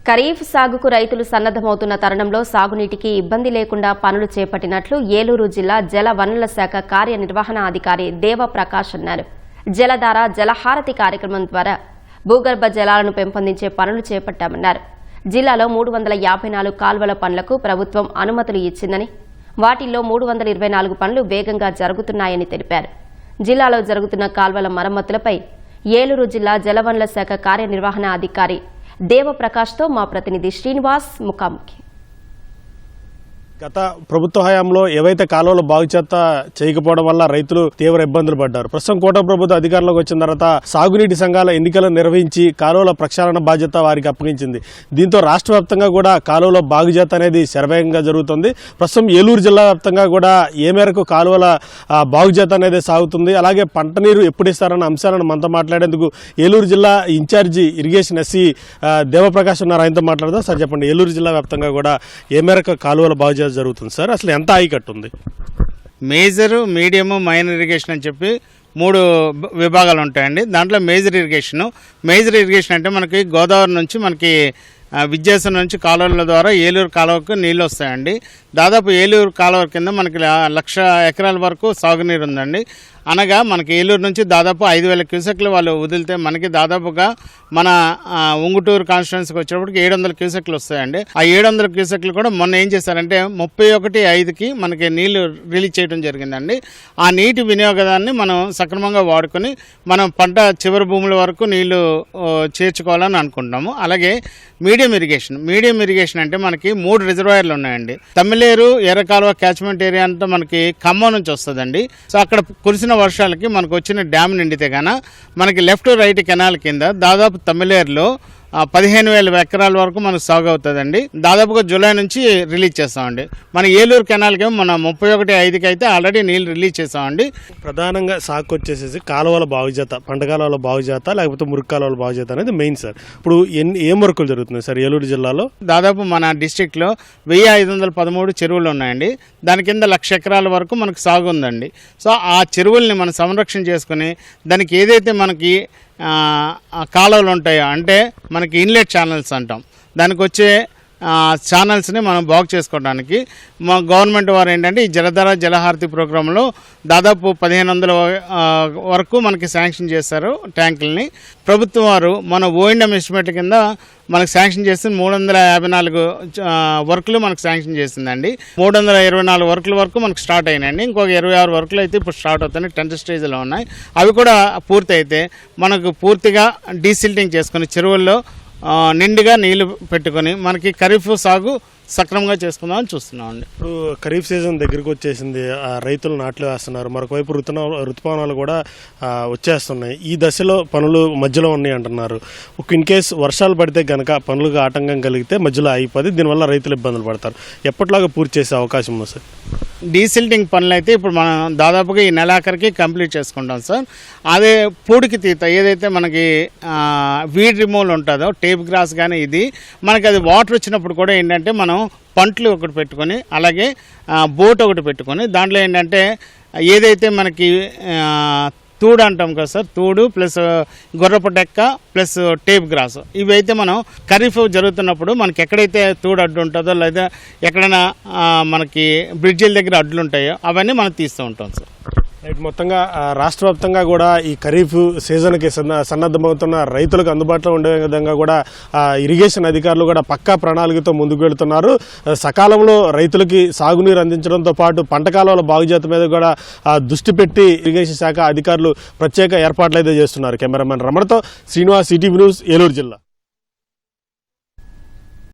ఖరీఫ్ సాగుకు రైతులు సన్నద్దమవుతున్న తరుణంలో సాగునీటికి ఇబ్బంది లేకుండా పనులు చేపట్టినట్లు ఏలూరు జిల్లా జల వనరుల శాఖ కార్యనిర్వహణాధికారి దేవప్రకాష్ అన్నారు. జలధార జలహారతి కార్యక్రమం ద్వారా భూగర్భ జలాలను పెంపొందించే పనులు చేపట్టామన్నారు. జిల్లాలో 354 కాల్వల పనులకు ప్రభుత్వం అనుమతులు ఇచ్చిందని, వాటిల్లో 324 పనులు వేగంగా జరుగుతున్నాయని తెలిపారు. జిల్లాలో జరుగుతున్న కాల్వల మరమ్మతులపై ఏలూరు జిల్లా జలవనరుల శాఖ కార్యనిర్వహణాధికారి దేవప్రకాష్తో మా ప్రతినిధి శ్రీనివాస్ ముఖాముఖి. గత ప్రభుత్వ హయాంలో ఏవైతే కాలువలు బాగు చేయకపోవడం వల్ల రైతులు తీవ్ర ఇబ్బందులు పడ్డారు. ప్రస్తుతం కూటమి ప్రభుత్వం అధికారంలోకి వచ్చిన తర్వాత సాగునీటి సంఘాల ఎన్నికలు నిర్వహించి కాలువల ప్రక్షాళన బాధ్యత వారికి అప్పగించింది. దీంతో రాష్ట్ర వ్యాప్తంగా కూడా కాలువల బాగుచేత అనేది శరవేగంగా జరుగుతుంది. ప్రస్తుతం ఏలూరు జిల్లా వ్యాప్తంగా కూడా ఏ మేరకు కాలువల బాగుచేత అనేది సాగుతుంది, అలాగే పంట నీరు ఎప్పుడు ఇస్తారన్న అంశాలను మనతో మాట్లాడేందుకు ఏలూరు జిల్లా ఇన్ఛార్జి ఇరిగేషన్ ఎస్సీ దేవప్రకాష్ ఉన్నారు. ఆయనతో మాట్లాడదాం. సార్ చెప్పండి, ఏలూరు జిల్లా వ్యాప్తంగా కూడా ఏ మేరకు కాలువల బాగు జరుగుతుంది సార్, అసలు ఎంత ఆయకట్టు ఉంది? మేజర్, మీడియం, మైనర్ ఇరిగేషన్ అని చెప్పి 3 విభాగాలు ఉంటాయండి. దాంట్లో మేజర్ ఇరిగేషన్ అంటే మనకి గోదావరి నుంచి మనకి విద్యాసం నుంచి కాలువల ద్వారా ఏలూరు కాలువకు నీళ్ళు వస్తాయండి. దాదాపు ఏలూరు కాలువ కింద మనకి 1,00,000 ఎకరాల వరకు సాగునీరు ఉందండి. అనగా మనకి ఏలూరు నుంచి దాదాపు 5,000 క్యూసెక్లు వాళ్ళు వదిలితే మనకి దాదాపుగా మన ఉంగుటూరు కాన్స్టిట్యున్సీకి వచ్చేటప్పటికి 700 క్యూసెక్లు వస్తాయండి. ఆ 700 క్యూసెక్లు కూడా మొన్న ఏం చేశారంటే 31/5కి మనకి నీళ్లు రిలీజ్ చేయడం జరిగిందండి. ఆ నీటి వినియోగాన్ని మనం సక్రమంగా వాడుకొని మనం పంట చివరి భూముల వరకు నీళ్లు చేర్చుకోవాలని అనుకుంటున్నాము. అలాగే మీడియం ఇరిగేషన్ అంటే మనకి 3 రిజర్వాయర్లు ఉన్నాయండి. తమ్మిలేరు ఎర్రకాలువ క్యాచ్మెంట్ ఏరియా అంతా మనకి ఖమ్మం నుంచి వస్తుందండి. సో అక్కడ కురిసిన వర్షాలకి మనకు వచ్చిన డ్యామ్ నిండితే గాన మనకి లెఫ్ట్ రైట్ కెనాల్ కింద దాదాపు తమ్మిలేరులో 15,000 ఎకరాల వరకు మనకు సాగు అవుతుందండి. దాదాపుగా జూలై నుంచి రిలీజ్ చేస్తామండి. మన ఏలూరు కెనాల్కి మన 31/5కి అయితే ఆల్రెడీ నీళ్ళు రిలీజ్ చేస్తామండి. ప్రధానంగా సాగు వచ్చేసేసి కాలువల బాగుచేత, పంట కాలువల బాగుచేత లేకపోతే మురికి కాలువల బాగుచేత అనేది మెయిన్ సార్. ఇప్పుడు ఏం వర్కులు జరుగుతున్నాయి సార్ ఏలూరు జిల్లాలో? దాదాపు మన డిస్టిక్లో 1,513 చెరువులు ఉన్నాయండి. దాని కింద 1,00,000 ఎకరాల వరకు మనకు సాగు ఉందండి. సో ఆ చెరువుల్ని మనం సంరక్షణ చేసుకుని దానికి ఏదైతే మనకి కాలువలు ఉంటాయో అంటే మనకి ఇన్లెట్ ఛానల్స్ అంటాం, దానికి వచ్చే ఛానల్స్ని మనం బాగు చేసుకోవడానికి మా గవర్నమెంట్ వారు ఏంటంటే ఈ జలధార జలహారతి ప్రోగ్రాంలో దాదాపు 1,500 వరకు మనకి శాంక్షన్ చేశారు ట్యాంకుల్ని. ప్రభుత్వం వారు మన ఓఎండ్ఎం ఎస్టిమేట్ కింద మనకు శాంక్షన్ చేసి 354 వర్కులు మనకు శాంక్షన్ చేసిందండి. 324 వర్కుల వరకు మనకు స్టార్ట్ అయినాయండి. ఇంకొక 26 వర్కులు అయితే ఇప్పుడు స్టార్ట్ అవుతాయి, 10th స్టేజ్లో ఉన్నాయి. అవి కూడా పూర్తి అయితే మనకు పూర్తిగా డీసిల్టింగ్ చేసుకుని చెరువుల్లో నిండుగా నీళ్లు పెట్టుకొని మనకి ఖరీఫ్ సాగు సక్రమంగా చేసుకుందామని చూస్తున్నామండి. ఇప్పుడు ఖరీఫ్ సీజన్ దగ్గరికి వచ్చేసింది, రైతులు నాట్లు వేస్తున్నారు. మరొకవైపు ఋతుపవనాలు కూడా వచ్చేస్తున్నాయి. ఈ దశలో పనులు మధ్యలో ఉన్నాయి అంటున్నారు. ఇన్ కేసు వర్షాలు పడితే కనుక పనులకు ఆటంకం కలిగితే మధ్యలో అయిపోయి దీనివల్ల రైతులు ఇబ్బందులు పడతారు. ఎప్పటిలాగా పూర్తి చేసే అవకాశం ఉంది సార్? డీసిల్టింగ్ పనులు అయితే ఇప్పుడు మనం దాదాపుగా ఈ నెలాఖరికి కంప్లీట్ చేసుకుంటాం సార్. అదే పూడికి తీత ఏదైతే మనకి వీడ్ రిమూవల్ ఉంటుందో టేప్ గ్రాస్ కానీ ఇది మనకి అది వాటర్ వచ్చినప్పుడు కూడా ఏంటంటే మనం పంటలు ఒకటి పెట్టుకొని అలాగే బోట్ ఒకటి పెట్టుకొని దాంట్లో ఏంటంటే ఏదైతే మనకి తూడు అంటాం కదా సార్, తూడు ప్లస్ గొర్రపు డెక్క ప్లస్ టేప్ గ్రాస్, ఇవి అయితే మనం ఖరీఫ్ జరుగుతున్నప్పుడు మనకి ఎక్కడైతే తూడు అడ్డు ఉంటుందో లేదా ఎక్కడైనా మనకి బ్రిడ్జిల దగ్గర అడ్డులు ఉంటాయో అవన్నీ మనం తీస్తూ ఉంటాం సార్. మొత్తంగా రాష్ట్ర వ్యాప్తంగా కూడా ఈ ఖరీఫ్ సీజన్కి సన్నద్ధమవుతున్న రైతులకు అందుబాటులో ఉండే విధంగా కూడా ఇరిగేషన్ అధికారులు కూడా పక్కా ప్రణాళికతో ముందుకు వెళుతున్నారు. సకాలంలో రైతులకి సాగునీరు అందించడంతో పాటు పంట కాలువల బాగుచేత మీద కూడా దృష్టి పెట్టి ఇరిగేషన్ శాఖ అధికారులు ప్రత్యేక ఏర్పాట్లు అయితే చేస్తున్నారు. కెమెరామెన్ రమణతో శ్రీనివాస్, ఈటీవీ న్యూస్, ఏలూరు జిల్లా.